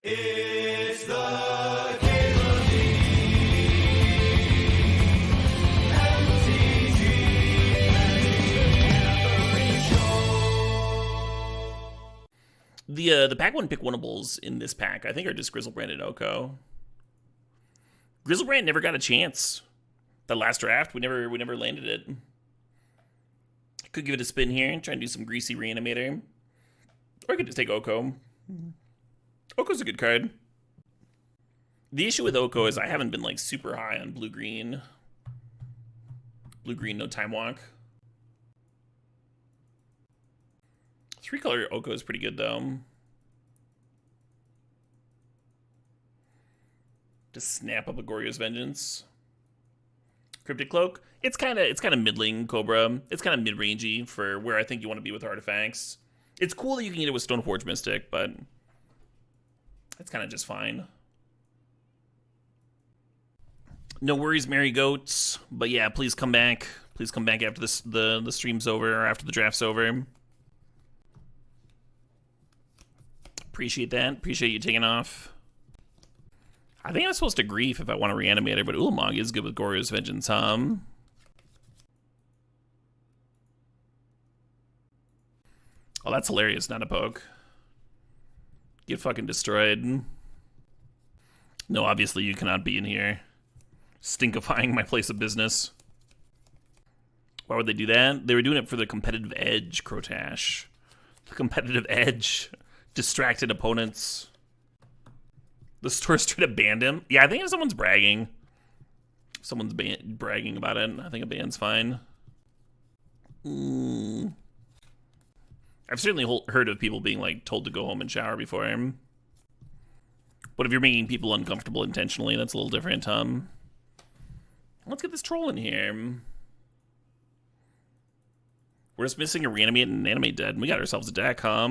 It's the Game of the MTG. The pack one pick winnables in this pack, I think, are just Griselbrand and Oko. Griselbrand never got a chance. That last draft, we never landed it. Could give it a spin here and try and do some greasy reanimator. Or I could just take Oko. Oko's a good card. The issue with Oko is I haven't been like super high on blue-green. Blue-green, no time walk. 3-color Oko is pretty good though. Just snap up a Goryo's Vengeance. Cryptic Cloak. It's kind of middling Cobra. It's kind of mid-rangey for where I think you want to be with artifacts. It's cool that you can get it with Stoneforge Mystic, but it's kind of just fine. No worries, Merry Goats. But yeah, please come back. Please come back after the stream's over or after the draft's over. Appreciate that. Appreciate you taking off. I think I'm supposed to grief if I want to reanimate her, but Ulamog is good with Goryo's Vengeance, Oh, that's hilarious, not a poke. Get fucking destroyed. No, obviously you cannot be in here. Stinkifying my place of business. Why would they do that? They were doing it for the competitive edge, Crotash. The competitive edge. Distracted opponents. The store straight up banned him. Yeah, I think if someone's bragging. If someone's bragging about it, I think a ban's fine. I've certainly heard of people being like told to go home and shower before him. But if you're making people uncomfortable intentionally, that's a little different. Let's get this troll in here. We're just missing a reanimate and animate dead. We got ourselves a deck, Or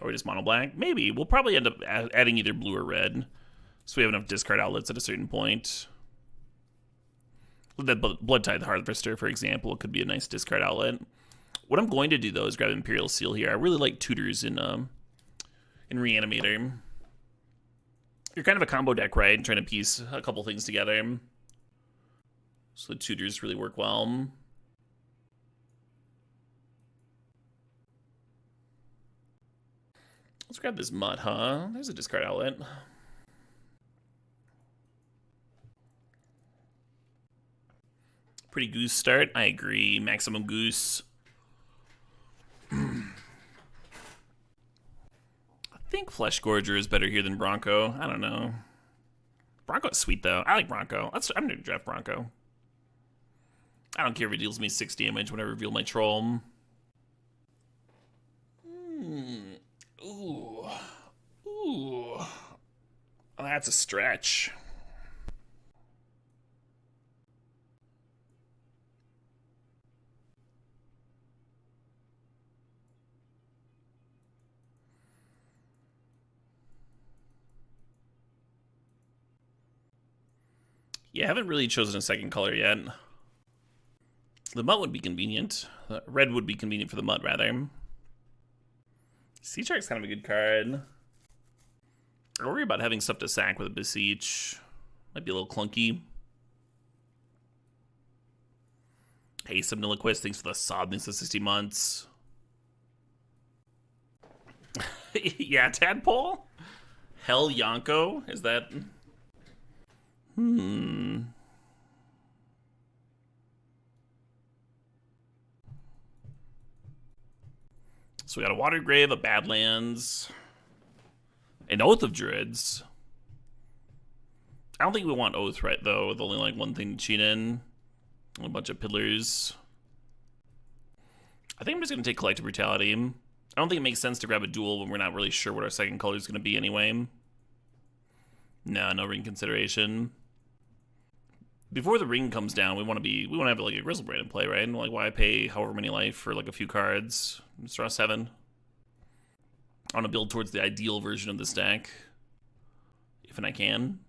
we just mono black? Maybe. We'll probably end up adding either blue or red. So we have enough discard outlets at a certain point. That Blood Tithe Harvester, for example, could be a nice discard outlet. What I'm going to do, though, is grab Imperial Seal here. I really like tutors in Reanimator. You're kind of a combo deck, right? Trying to piece a couple things together. So the tutors really work well. Let's grab this Mutt, huh? There's a discard outlet. Pretty goose start. I agree. Maximum goose. I think Flesh Gorger is better here than Bronco. I don't know. Bronco's sweet, though. I like Bronco. I'm going to draft Bronco. I don't care if it deals me 6 damage when I reveal my troll. Ooh. Ooh. Oh, that's a stretch. Yeah, I haven't really chosen a second color yet. The Mutt would be convenient. Red would be convenient for the Mutt, rather. Seedshark's kind of a good card. I worry about having stuff to sack with a Beseech. Might be a little clunky. Hey, Subniliquist, thanks for the sub. Thanks for 60 months. Yeah, Tadpole? Hell Yonko? Is that... So we got a Water Grave, a Badlands, an Oath of Druids. I don't think we want Oath, right, though, with only like one thing to cheat in. A bunch of pillars. I think I'm just going to take Collective Brutality. I don't think it makes sense to grab a duel when we're not really sure what our second color is going to be anyway. No ring consideration. Before the ring comes down, we want to have like a Griselbrand in play, right? And like, why pay however many life for like a few cards? Let's draw 7. I want to build towards the ideal version of this deck, if and I can.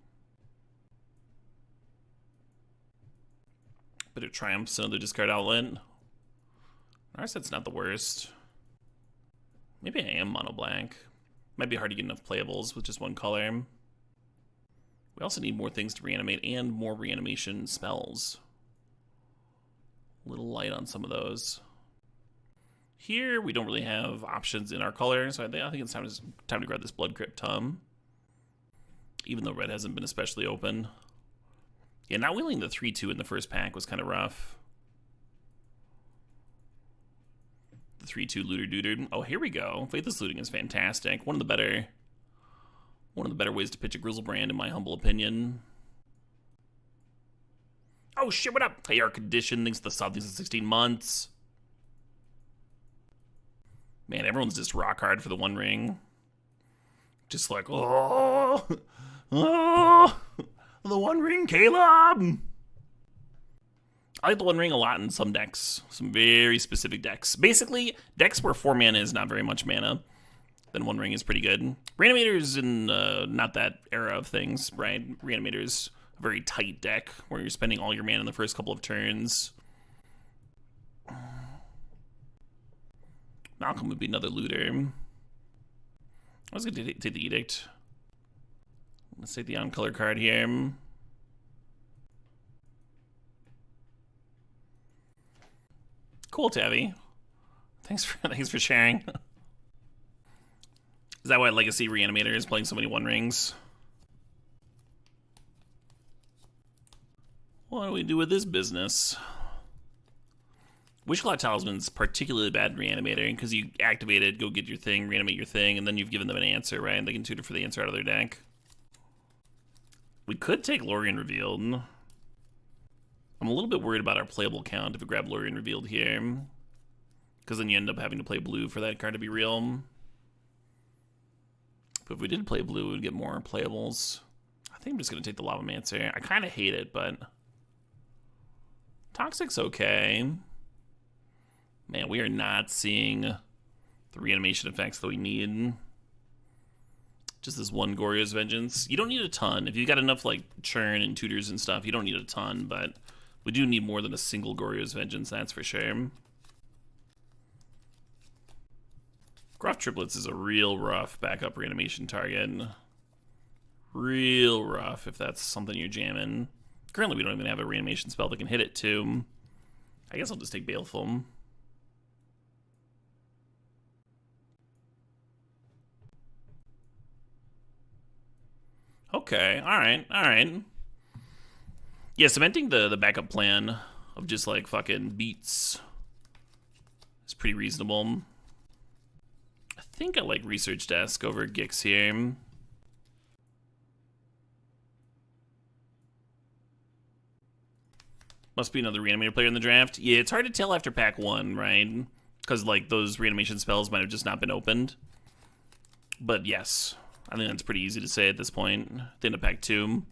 Bit of Triumphs, another discard outlet. Our set's not the worst. Maybe I am mono black. Might be hard to get enough playables with just one color. We also need more things to reanimate and more reanimation spells. A little light on some of those. Here, we don't really have options in our color, so I think it's time to grab this Blood Crypt. Even though red hasn't been especially open. Yeah, not wheeling the 3-2 in the first pack was kind of rough. The 3-2 Looter Dooter. Oh, here we go. Faithless Looting is fantastic. One of the better ways to pitch a Griselbrand, in my humble opinion. Oh shit, what up? Hey, our condition, thanks to the sub, thanks to 16 months. Man, everyone's just rock hard for the One Ring. Just like, oh, the One Ring, Caleb. I like the One Ring a lot in some decks, some very specific decks. Basically, decks where 4 mana is not very much mana, then One Ring is pretty good. Reanimator's in not that era of things, right? Reanimator's a very tight deck where you're spending all your mana in the first couple of turns. Malcolm would be another looter. I was going to take the Edict. Let's take the on-color card here. Cool, Tabby. Thanks for sharing. Is that why Legacy Reanimator is playing so many One Rings? What do we do with this business? Wishclaw Talisman's particularly bad in Reanimator because you activate it, go get your thing, reanimate your thing, and then you've given them an answer, right? They can tutor for the answer out of their deck. We could take Lorien Revealed. I'm a little bit worried about our playable count if we grab Lorien Revealed here, because then you end up having to play blue for that card to be real. But if we did play blue, we'd get more playables. I think I'm just going to take the Lavamancer. I kind of hate it, but Toxic's okay. Man, we are not seeing the reanimation effects that we need. Just this one Goryo's Vengeance. You don't need a ton. If you got enough like churn and tutors and stuff, you don't need a ton, but we do need more than a single Goryo's Vengeance, that's for sure. Gruff Triplets is a real rough backup reanimation target. Real rough if that's something you're jamming. Currently, we don't even have a reanimation spell that can hit it, too. I guess I'll just take Baleful. Okay, alright. Yeah, cementing the backup plan of just, like, fucking beats is pretty reasonable. I think I like Research Desk over Gix here. Must be another Reanimator player in the draft. Yeah, it's hard to tell after pack 1, right? Because, like, those reanimation spells might have just not been opened. But, yes. I think that's pretty easy to say at this point. At the end of pack 2.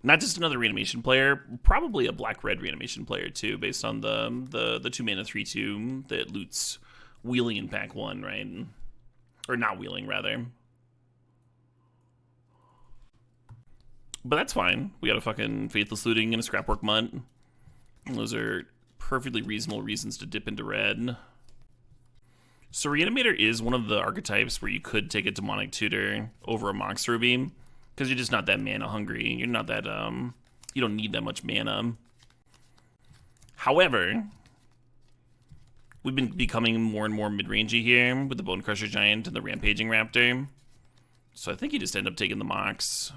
Not just another reanimation player, probably a black-red reanimation player, too, based on the 2-mana 3-2 that loots wheeling in pack 1, right? Or not wheeling, rather. But that's fine. We got a fucking Faithless Looting and a Scrapwork Mutt. Those are perfectly reasonable reasons to dip into red. So Reanimator is one of the archetypes where you could take a Demonic Tutor over a Mox Ruby, because you're just not that mana hungry. You're not that, you don't need that much mana. However, we've been becoming more and more mid-rangey here with the Bonecrusher Giant and the Rampaging Raptor. So I think you just end up taking the Mox.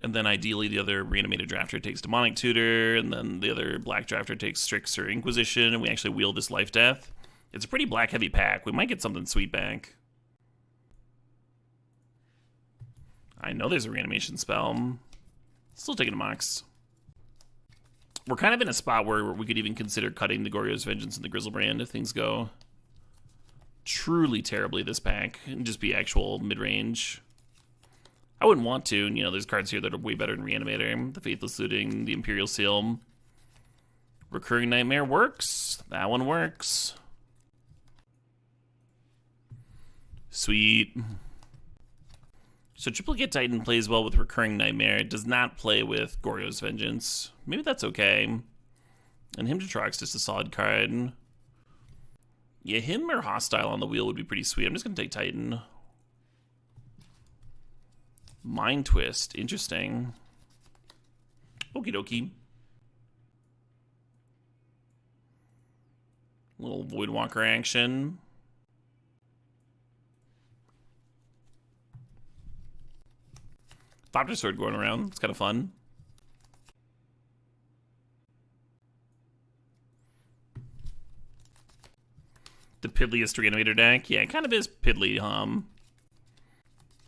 And then ideally the other Reanimator Drafter takes Demonic Tutor, and then the other Black Drafter takes Strix or Inquisition, and we actually wheel this Life Death. It's a pretty black-heavy pack. We might get something sweet back. I know there's a reanimation spell. Still taking a Mox. We're kind of in a spot where we could even consider cutting the Goryo's Vengeance and the Griselbrand if things go truly terribly this pack and just be actual mid-range. I wouldn't want to. You know, there's cards here that are way better than Reanimator. The Faithless Looting, the Imperial Seal. Recurring Nightmare works. That one works. Sweet. So Triplicate Titan plays well with Recurring Nightmare. It does not play with Goryo's Vengeance. Maybe that's okay. And Hymn to Trox just a solid card. Yeah, him or Hostile on the wheel would be pretty sweet. I'm just going to take Titan. Mind Twist. Interesting. Okie dokie. Little Voidwalker action. Thopter Sword going around. It's kind of fun. The piddliest reanimator deck. Yeah, it kind of is piddly,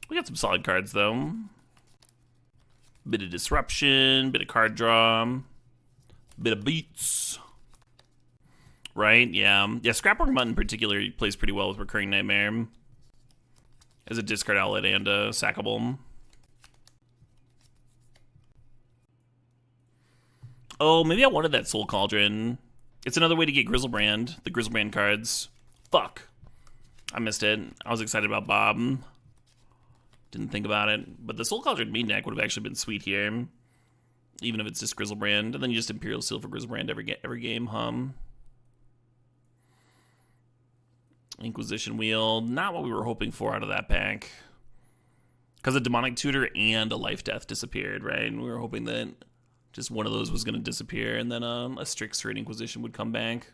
We got some solid cards, though. Bit of disruption, bit of card draw, bit of beats. Right? Yeah. Yeah, Scrapwork Mutt in particular plays pretty well with Recurring Nightmare. As a discard outlet and a sackable. Oh, maybe I wanted that Soul Cauldron. It's another way to get Griselbrand, the Griselbrand cards. Fuck. I missed it. I was excited about Bob. Didn't think about it. But the Soul Cauldron main deck would have actually been sweet here. Even if it's just Griselbrand. And then you just Imperial Seal for Griselbrand every game, Inquisition Wheel. Not what we were hoping for out of that pack. Because a Demonic Tutor and a Life Death disappeared, right? And we were hoping that just one of those was going to disappear. And then a Strixer and Inquisition would come back.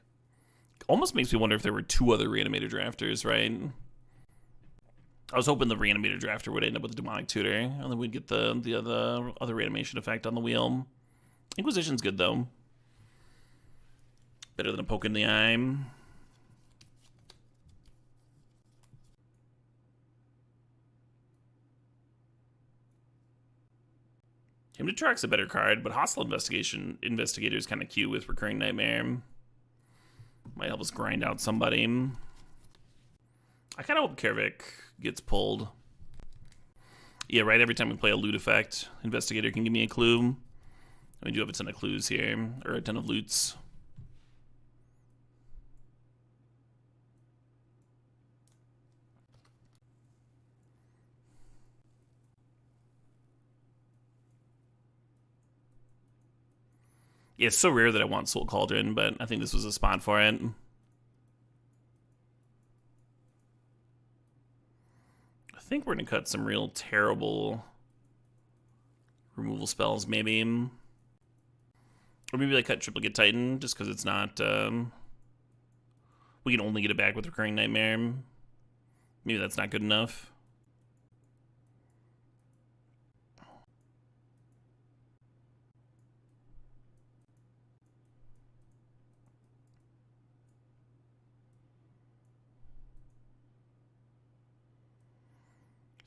Almost makes me wonder if there were two other Reanimator Drafters, right? I was hoping the Reanimator Drafter would end up with a Demonic Tutor, and then we'd get the other reanimation effect on the wheel. Inquisition's good, though. Better than a poke in the eye. Him to Truck's a better card, but Hostile Investigator is kind of cute with Recurring Nightmare. Might help us grind out somebody. I kind of hope Kaervek gets pulled. Yeah, right, every time we play a loot effect, Investigator can give me a clue. We do have a ton of clues here, or a ton of loots. Yeah, it's so rare that I want Soul Cauldron, but I think this was a spot for it. I think we're going to cut some real terrible removal spells, maybe. Or maybe I cut Triplicate Titan, just because it's not... we can only get it back with Recurring Nightmare. Maybe that's not good enough.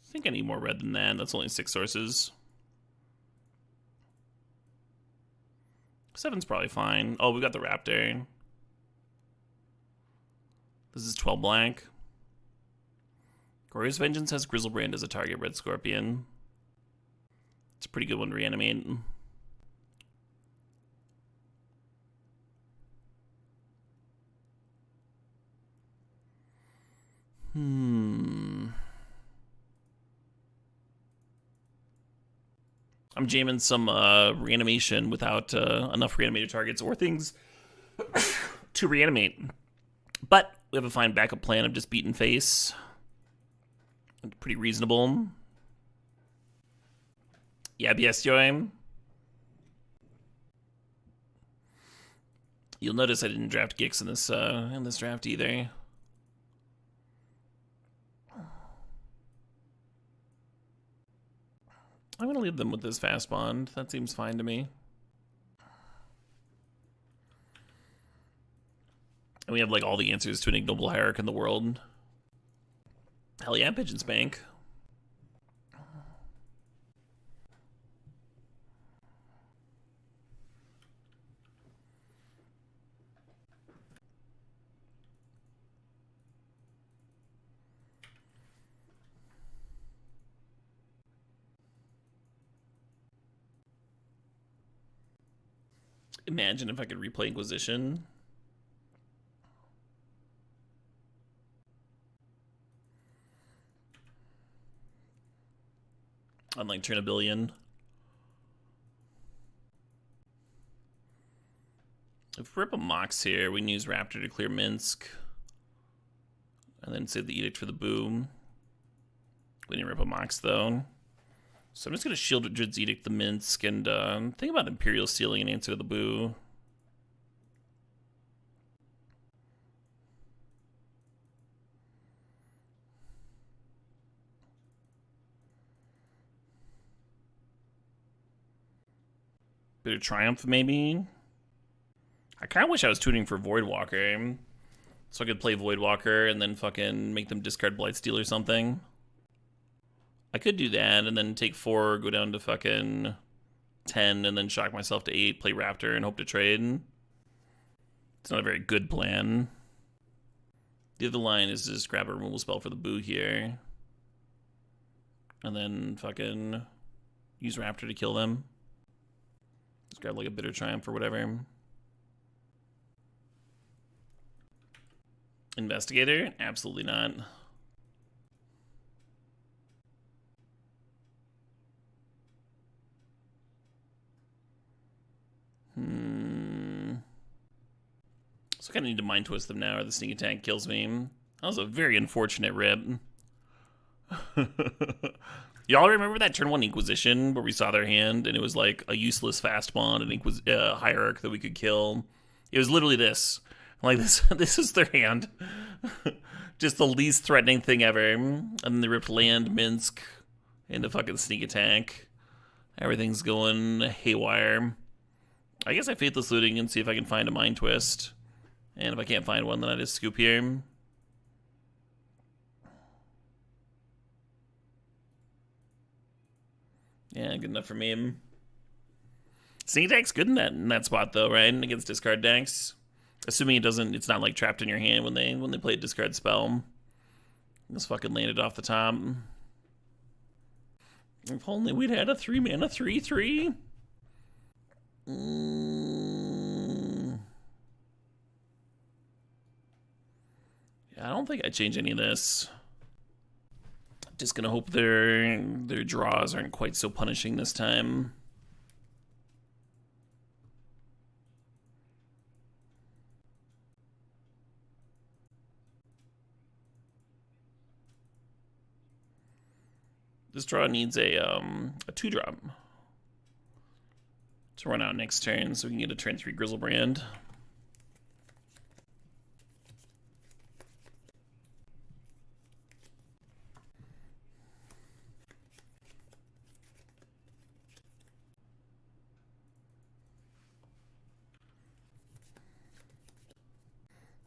I think I need more red than that. That's only 6 sources. 7's probably fine. Oh, we got the Raptor. This is 12 black. Goryo's Vengeance has Griselbrand as a target red Scorpion. It's a pretty good one to reanimate. I'm jamming some reanimation without enough reanimated targets or things to reanimate. But we have a fine backup plan of just beaten face. Pretty reasonable. Yeah, BSTOM. You'll notice I didn't draft Gix in this draft either. I'm going to leave them with this fast bond. That seems fine to me. And we have like all the answers to an ignoble hierarch in the world. Hell yeah, Pigeon's Bank. Imagine if I could replay Inquisition. Unlike Turn a Billion. If we rip a Mox here, we can use Raptor to clear Minsk. And then save the Edict for the boom. We didn't rip a Mox, though. So I'm just going to Sheoldred's Edict the Minsk and think about Imperial Sealing and answer the boo. Bit of Triumph, maybe? I kind of wish I was tuning for Voidwalker. So I could play Voidwalker and then fucking make them discard Blightsteel or something. I could do that and then take 4, go down to fucking 10, and then shock myself to 8, play Raptor, and hope to trade. It's not a very good plan. The other line is to just grab a removal spell for the boo here. And then fucking use Raptor to kill them. Just grab like a Bitter Triumph or whatever. Investigator? Absolutely not. So I kind of need to Mind Twist them now or the Sneak Attack kills me. That was a very unfortunate rip. Y'all remember that turn 1 Inquisition where we saw their hand and it was like a useless fast bond and Hierarch that we could kill? It was literally this. Like this is their hand. Just the least threatening thing ever. And then they ripped land, Minsk, into fucking Sneak Attack. Everything's going haywire. I guess I Faithless Looting and see if I can find a Mind Twist. And if I can't find one, then I just scoop here. Yeah, good enough for me. Sneak Attack's good in that spot though, right? Against discard decks. Assuming it's not like trapped in your hand when they play a discard spell. Just fucking landed off the top. If only we'd had a 3-mana 3/3. Yeah, I don't think I change any of this. Just gonna hope their draws aren't quite so punishing this time. This draw needs a 2-drop to run out next turn so we can get a turn 3 Griselbrand.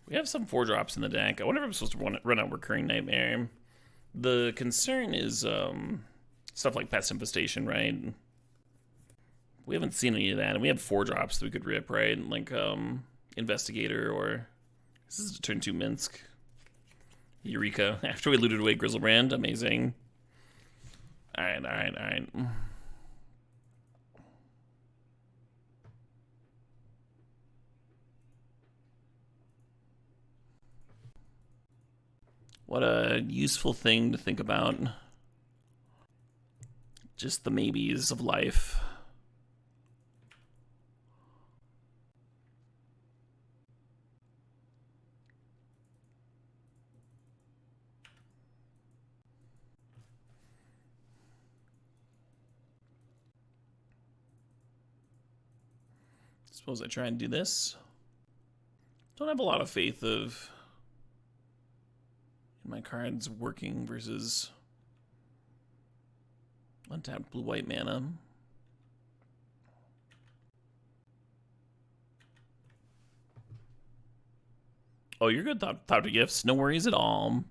We have some 4-drops in the deck. I wonder if I'm supposed to run out Recurring Nightmare. The concern is stuff like Pest Infestation, right? We haven't seen any of that, and we have 4-drops that we could rip, right? Like Investigator, or this is turn 2 Minsk. Eureka. After we looted away Griselbrand, amazing. All right. What a useful thing to think about. Just the maybes of life. Suppose I try and do this. Don't have a lot of faith of my cards working versus untapped blue-white mana. Oh, you're good, Thought to Gifts. No worries at all.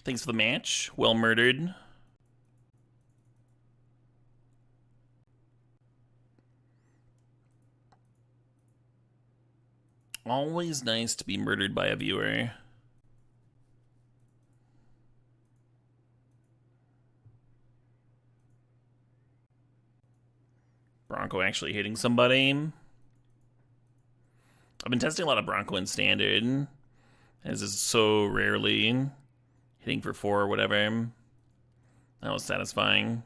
Thanks for the match. Well murdered. Always nice to be murdered by a viewer. Bronco actually hitting somebody. I've been testing a lot of Bronco in Standard, as is so rarely hitting for 4 or whatever. That was satisfying.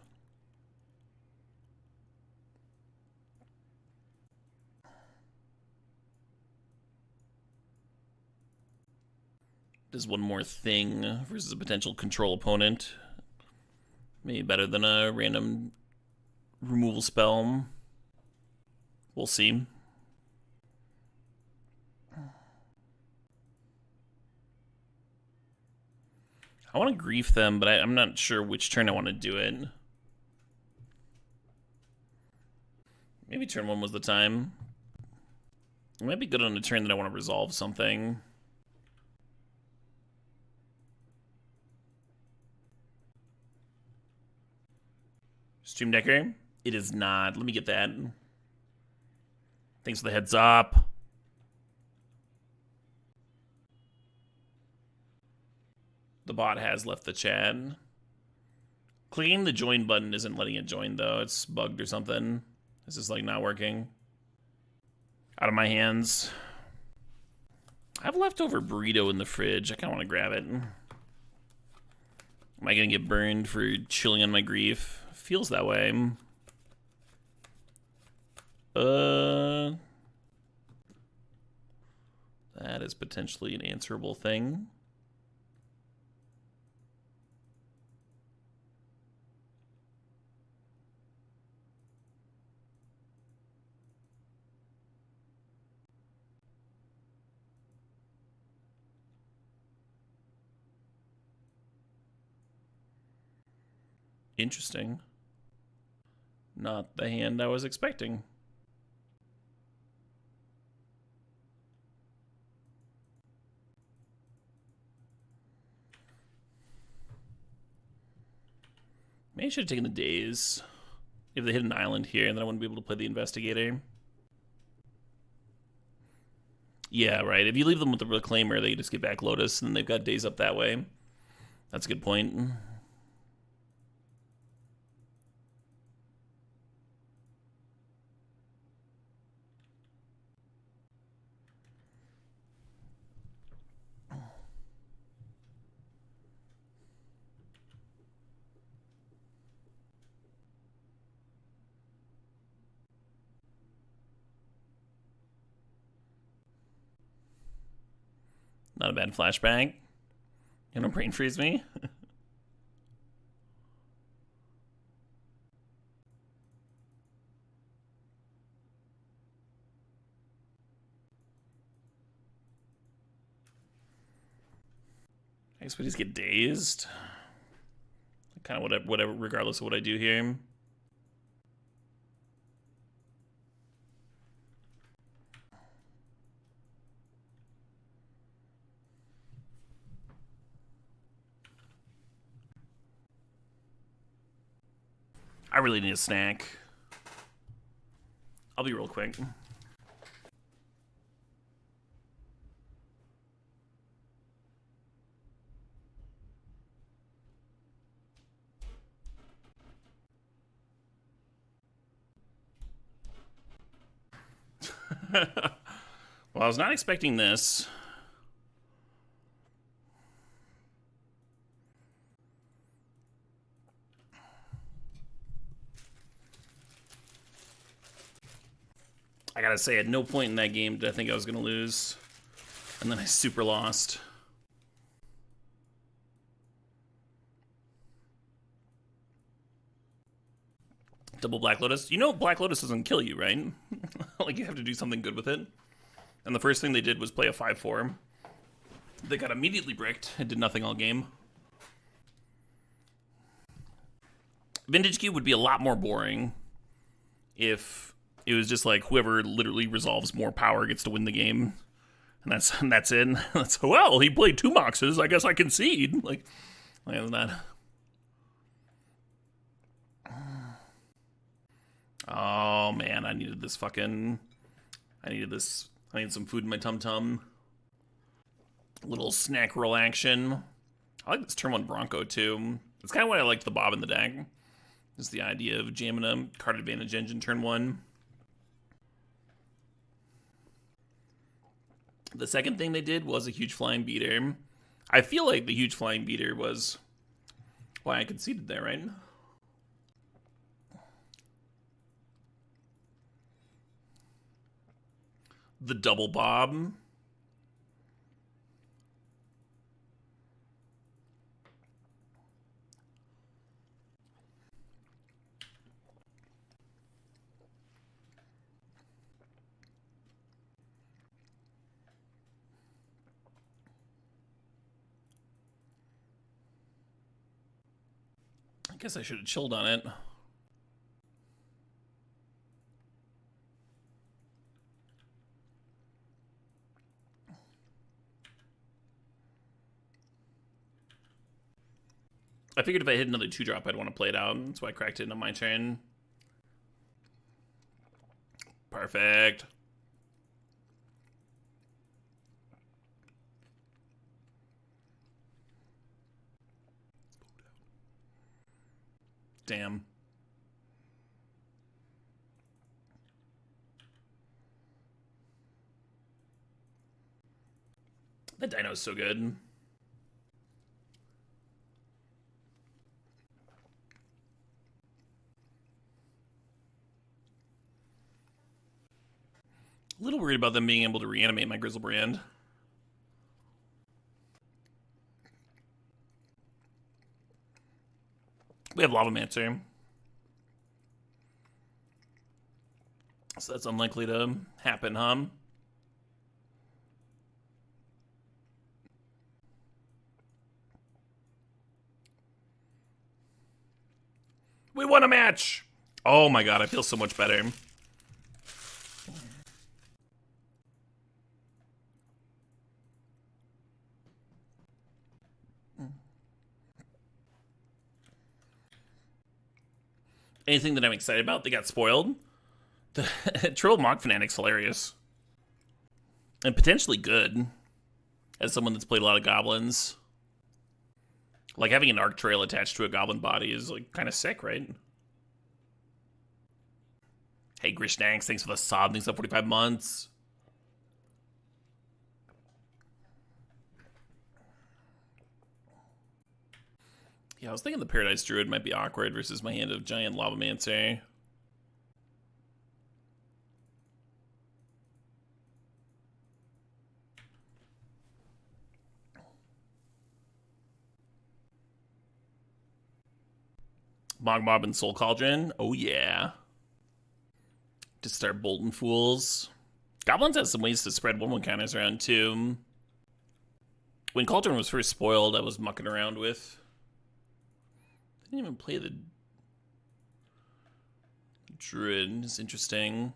Does one more thing versus a potential control opponent. Maybe better than a random removal spell. We'll see. I want to grief them, but I'm not sure which turn I want to do it. Maybe turn 1 was the time. It might be good on a turn that I want to resolve something. Stream Decker? It is not. Let me get that. Thanks for the heads up. The bot has left the chat. Clicking the join button isn't letting it join, though. It's bugged or something. This is, like, not working. Out of my hands. I have leftover burrito in the fridge. I kind of want to grab it. Am I going to get burned for chilling on my grief? Feels that way. That is potentially an answerable thing. Interesting. Not the hand I was expecting. Maybe I should have taken the days. If they hit an island here, and then I wouldn't be able to play the Investigator. Yeah, right. If you leave them with the Reclaimer, they just get back Lotus, and they've got days up that way. That's a good point. Not a bad flashback. You don't brain freeze me? I guess we just get dazed. Kind of whatever, regardless of what I do here. I really need a snack. I'll be real quick. Well, I was not expecting this. I gotta say, at no point in that game did I think I was gonna lose. And then I super lost. Double Black Lotus. You know Black Lotus doesn't kill you, right? Like, you have to do something good with it. And the first thing they did was play a 5-4. They got immediately bricked. It did nothing all game. Vintage Cube would be a lot more boring if it was just like whoever literally resolves more power gets to win the game. And that's it. That's, well, he played 2 Moxes. I guess I concede. Like that. Oh, man, I needed this fucking... I need some food in my tum-tum. Little snack roll action. I like this turn 1 Bronco, too. It's kind of what I liked the Bob in the deck. Just the idea of jamming a card advantage engine turn 1. The second thing they did was a huge flying beater. I feel like the huge flying beater was why I conceded there, right? The double Bob. Guess I should have chilled on it. I figured if I hit another 2-drop, I'd want to play it out. That's why I cracked it on my turn. Perfect. Damn. That dino is so good. A little worried about them being able to reanimate my Griselbrand. We have Lavamancer. So that's unlikely to happen, huh? We won a match! Oh my god, I feel so much better. Anything that I'm excited about that got spoiled? The Troll Mock Fanatic's hilarious. And potentially good. As someone that's played a lot of goblins. Like, having an Arc Trail attached to a goblin body is, like, kind of sick, right? Hey, Grishnanks, thanks for the sub. Thanks for 45 months. Yeah, I was thinking the Paradise Druid might be awkward versus my hand of Giant Lavamancer. Mogmob and Soul Cauldron. Oh, yeah. Just start Bolton Fools. Goblins has some ways to spread 1/1 counters around, too. When Cauldron was first spoiled, I was mucking around with. I didn't even play the Druid. It's interesting.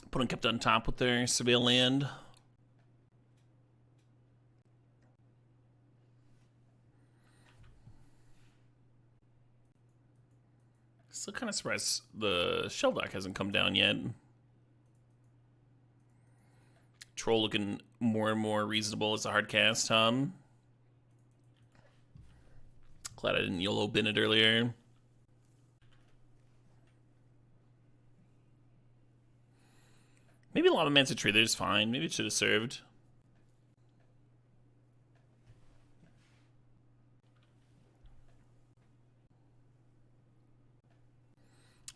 Opponent kept on top with their Surveil land. Still kind of surprised the Sheoldred hasn't come down yet. Troll looking more and more reasonable as a hard cast, Glad I didn't YOLO bin it earlier. Maybe Lavamancer Trader is fine. Maybe it should have served.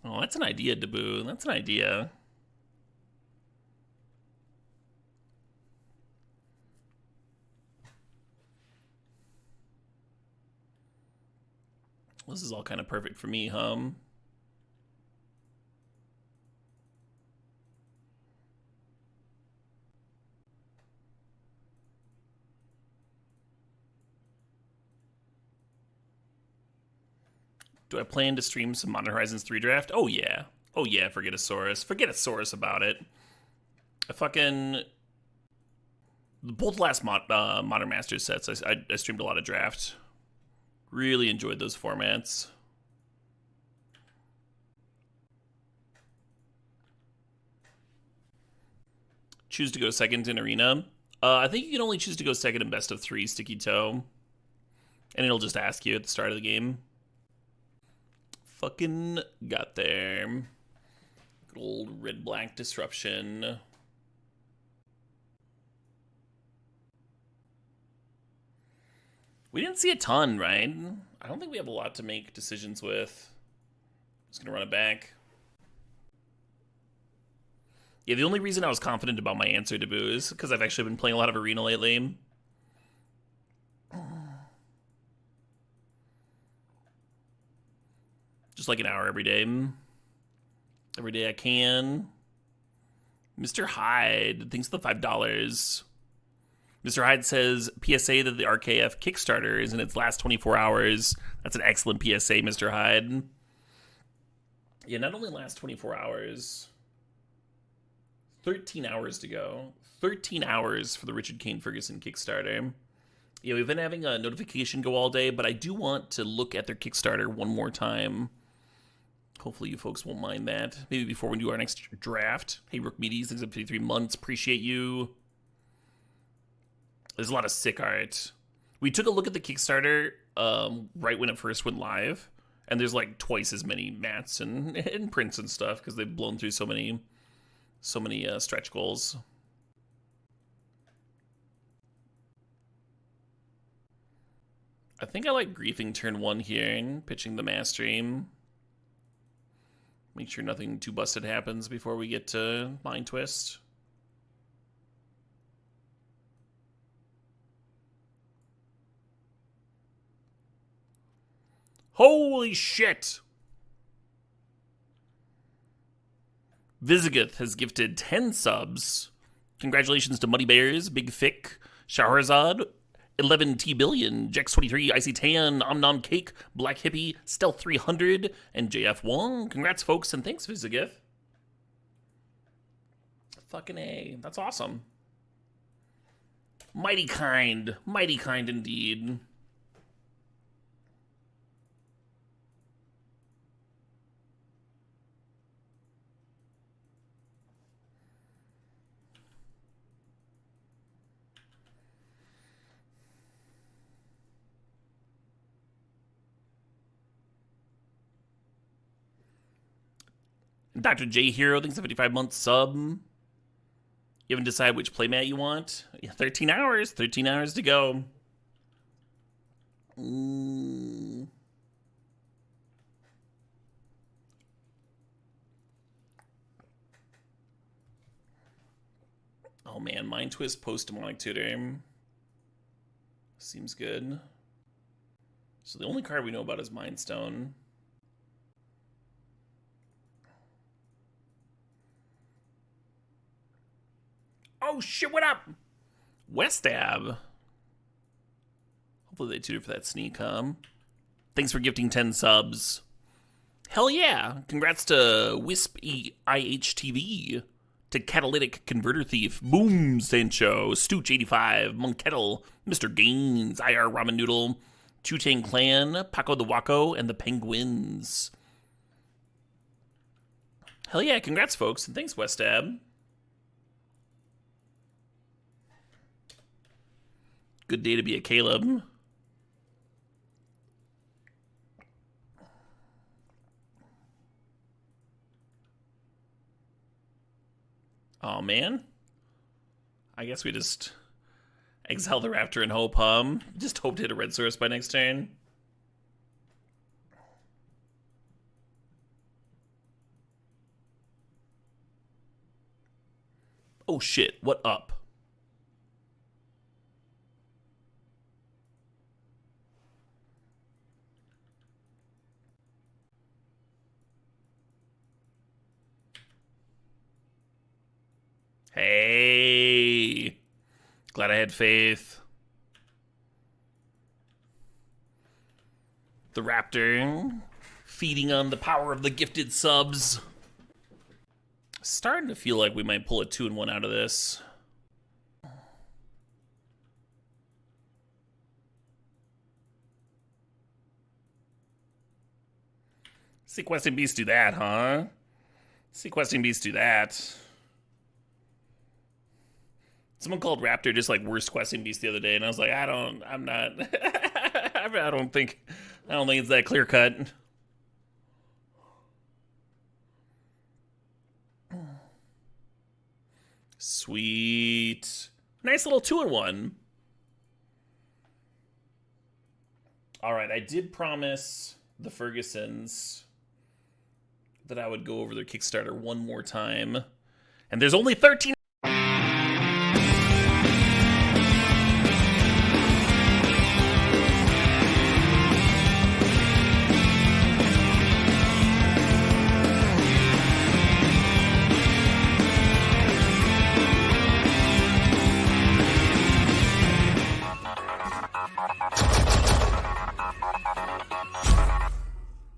Oh, that's an idea, Debut. That's an idea. This is all kind of perfect for me, Do I plan to stream some Modern Horizons 3 draft? Oh, yeah. Oh, yeah, forget a Saurus. Forget a Saurus about it. Both the last Modern Masters sets, I streamed a lot of draft. Really enjoyed those formats. Choose to go second in Arena. I think you can only choose to go second in best of 3 Sticky Toe. And it'll just ask you at the start of the game. Fucking got there. Good old red-black disruption. We didn't see a ton, right? I don't think we have a lot to make decisions with. Just gonna run it back. Yeah, the only reason I was confident about my answer to Boo is because I've actually been playing a lot of Arena lately. Just like an hour every day. Every day I can. Mr. Hyde, thanks for the $5. Mr. Hyde says, PSA that the RKF Kickstarter is in its last 24 hours. That's an excellent PSA, Mr. Hyde. Yeah, not only last 24 hours, 13 hours to go. 13 hours for the Richard Kane Ferguson Kickstarter. Yeah, we've been having a notification go all day, but I do want to look at their Kickstarter one more time. Hopefully you folks won't mind that. Maybe before we do our next draft. Hey, Rook Meaties, thanks for 53 months. Appreciate you. There's a lot of sick art. We took a look at the Kickstarter right when it first went live, and there's like twice as many mats and prints and stuff because they've blown through so many stretch goals. I think I like griefing turn 1 here and pitching the mastery. Make sure nothing too busted happens before we get to Mind Twist. Holy shit! Visigoth has gifted 10 subs. Congratulations to Muddy Bears, Big Thick, Shahrazad, 11 T Billion, Jex23, Icy Tan, Omnom Cake, Black Hippie, Stealth 300, and JF Wong. Congrats, folks, and thanks, Visigoth. Fucking A. That's awesome. Mighty kind indeed. Dr. J Hero, thanks for 55 months sub. You haven't decided which playmat you want? Yeah, 13 hours. 13 hours to go. Oh man, Mind Twist post-demonic tutor. Seems good. So the only card we know about is Mind Stone. Oh shit, what up? Westab. Hopefully they tutor for that sneak, Thanks for gifting 10 subs. Hell yeah. Congrats to Wisp IHTV, to Catalytic Converter Thief, Boom Sancho, Stooch85, Monk Kettle, Mr. Gaines, IR Ramen Noodle, Chu-Tang Clan, Paco the Waco, and the Penguins. Hell yeah, congrats folks, and thanks Westab. Good day to be a Caleb. Oh man. I guess we just exile the Raptor and hope, just hope to hit a red source by next turn. Oh shit, what up? Hey, glad I had faith. The Raptor, feeding on the power of the gifted subs. Starting to feel like we might pull a 2-1 out of this. Sequesting Beasts do that, huh? Sequesting Beasts do that. Someone called Raptor just like worst questing beast the other day, and I was like, I don't think it's that clear cut. Sweet. Nice little 2-1. Alright, I did promise the Fergusons that I would go over their Kickstarter one more time. And there's only 13